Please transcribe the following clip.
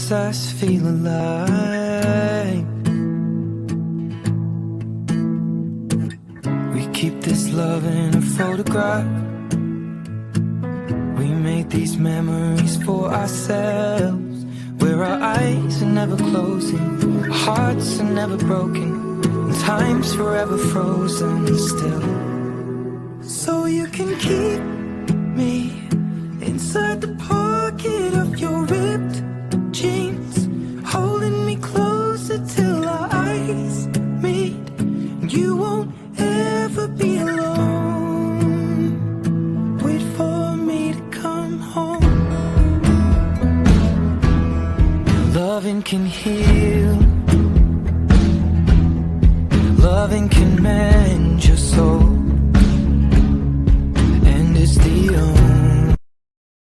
makes us feel alive. We keep this love in a photograph. We made these memories for ourselves, where our eyes are never closing, our hearts are never broken, and time's forever frozen still. So you can keep me inside the pocket of your ripped jeans, holding me closer till our eyes meet. You won't ever be alone. Wait for me to come home. Loving can heal, loving can mend your soul, and it's the only